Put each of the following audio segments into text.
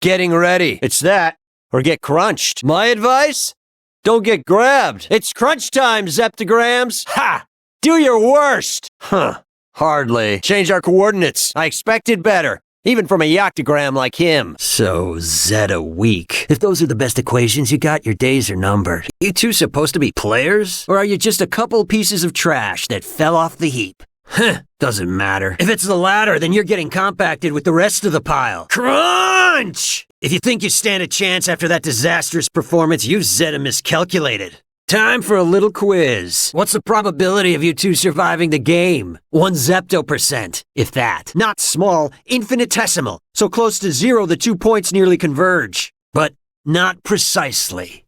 getting ready. It's that, or get crunched. My advice? Don't get grabbed. It's crunch time, Zeptograms. Ha! Do your worst. Huh. Hardly. Change our coordinates. I expected better. Even from a yoctogram like him. So, zeta weak. If those are the best equations you got, your days are numbered. You two supposed to be players? Or are you just a couple pieces of trash that fell off the heap? Huh, doesn't matter. If it's the latter, then you're getting compacted with the rest of the pile. Crunch! If you think you stand a chance after that disastrous performance, you've zeta miscalculated. Time for a little quiz. What's the probability of you two surviving the game? 1 zepto%, if that. Not small, infinitesimal. So close to 0 the 2 points nearly converge. But not precisely.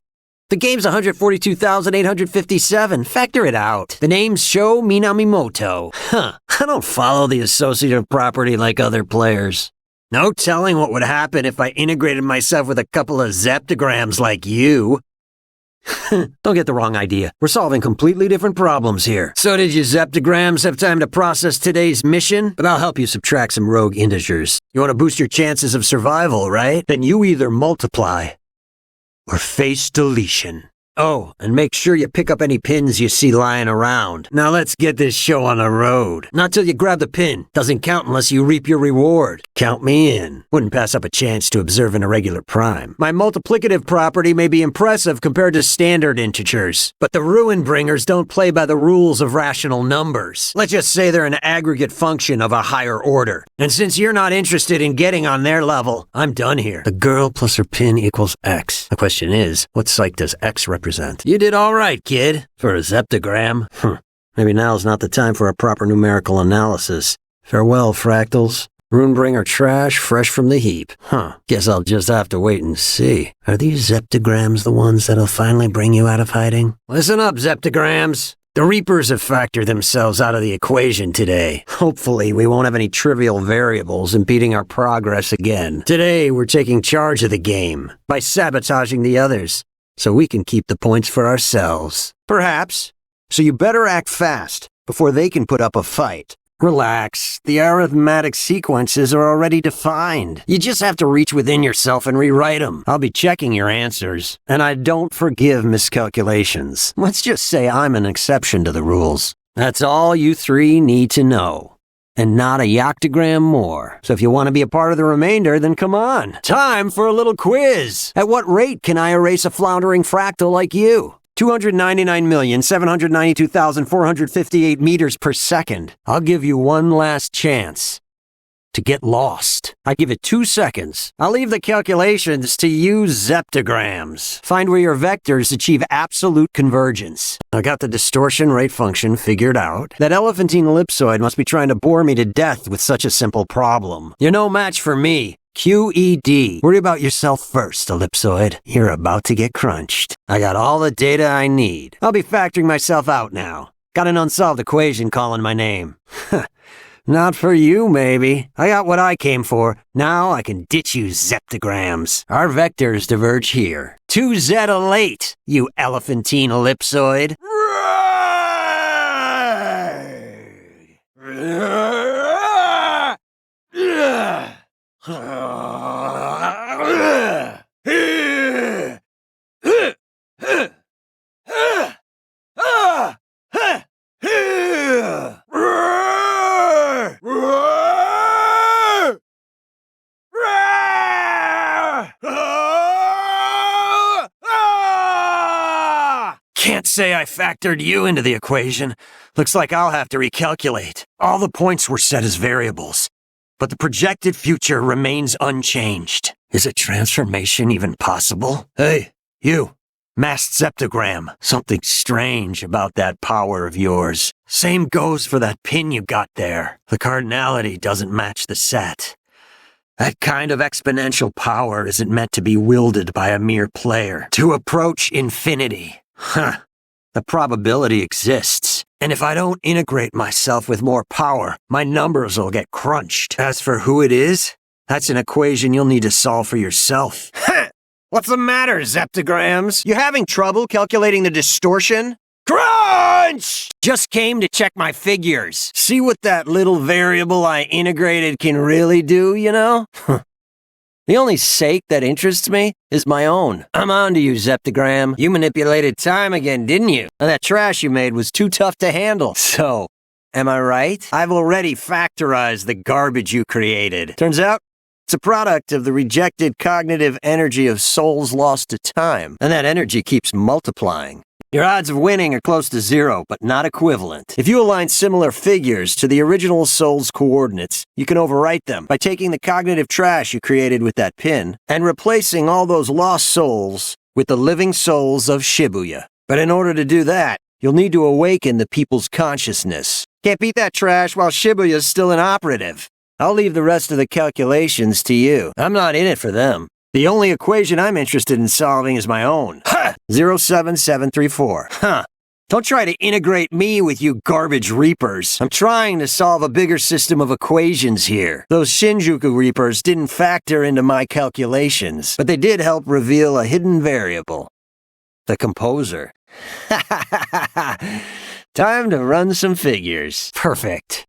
The game's 142,857. Factor it out. The names show Minamimoto. Huh. I don't follow the associative property like other players. No telling what would happen if I integrated myself with a couple of zeptograms like you. Don't get the wrong idea. We're solving completely different problems here. So did you zeptograms have time to process today's mission? But I'll help you subtract some rogue integers. You want to boost your chances of survival, right? Then you either multiply or face deletion. Oh, and make sure you pick up any pins you see lying around. Now let's get this show on the road. Not till you grab the pin. Doesn't count unless you reap your reward. Count me in. Wouldn't pass up a chance to observe an irregular prime. My multiplicative property may be impressive compared to standard integers, but the ruin bringers don't play by the rules of rational numbers. Let's just say they're an aggregate function of a higher order. And since you're not interested in getting on their level, I'm done here. The girl plus her pin equals X. The question is, what psych does X represent? You did all right, kid, for a zeptogram. Maybe now's not the time for a proper numerical analysis. Farewell, fractals. Runebringer trash fresh from the heap. Guess I'll just have to wait and see. Are these zeptograms the ones that'll finally bring you out of hiding? Listen up, zeptograms. The Reapers have factored themselves out of the equation today. Hopefully, we won't have any trivial variables impeding our progress again. Today, we're taking charge of the game by sabotaging the others, so we can keep the points for ourselves. Perhaps. So you better act fast before they can put up a fight. Relax. The arithmetic sequences are already defined. You just have to reach within yourself and rewrite them. I'll be checking your answers, and I don't forgive miscalculations. Let's just say I'm an exception to the rules. That's all you three need to know. And not a yoctogram more. So if you want to be a part of the remainder, then come on. Time for a little quiz. At what rate can I erase a floundering fractal like you? 299,792,458 meters per second. I'll give you one last chance to get lost. I give it 2 seconds. I'll leave the calculations to you zeptograms. Find where your vectors achieve absolute convergence. I got the distortion rate function figured out. That elephantine ellipsoid must be trying to bore me to death with such a simple problem. You're no match for me. QED. Worry about yourself first, ellipsoid. You're about to get crunched. I got all the data I need. I'll be factoring myself out now. Got an unsolved equation calling my name. Not for you, maybe. I got what I came for. Now I can ditch you zeptograms. Our vectors diverge here. 2 zeta late, you elephantine ellipsoid. Can't say I factored you into the equation. Looks like I'll have to recalculate. All the points were set as variables, but the projected future remains unchanged. Is a transformation even possible? Hey, you, masked zeptogram. Something strange about that power of yours. Same goes for that pin you got there. The cardinality doesn't match the set. That kind of exponential power isn't meant to be wielded by a mere player. To approach infinity. The probability exists. And if I don't integrate myself with more power, my numbers will get crunched. As for who it is, that's an equation you'll need to solve for yourself. What's the matter, zeptograms? You having trouble calculating the distortion? Crunch! Just came to check my figures. See what that little variable I integrated can really do, you know? The only sake that interests me is my own. I'm on to you, Zeptagram. You manipulated time again, didn't you? And that trash you made was too tough to handle. So, am I right? I've already factorized the garbage you created. Turns out, it's a product of the rejected cognitive energy of souls lost to time. And that energy keeps multiplying. Your odds of winning are close to zero, but not equivalent. If you align similar figures to the original soul's coordinates, you can overwrite them by taking the cognitive trash you created with that pin and replacing all those lost souls with the living souls of Shibuya. But in order to do that, you'll need to awaken the people's consciousness. Can't beat that trash while Shibuya's still inoperative. I'll leave the rest of the calculations to you. I'm not in it for them. The only equation I'm interested in solving is my own. Ha! 07734. Huh. Don't try to integrate me with you garbage reapers. I'm trying to solve a bigger system of equations here. Those Shinjuku reapers didn't factor into my calculations, but they did help reveal a hidden variable. The composer. Time to run some figures. Perfect.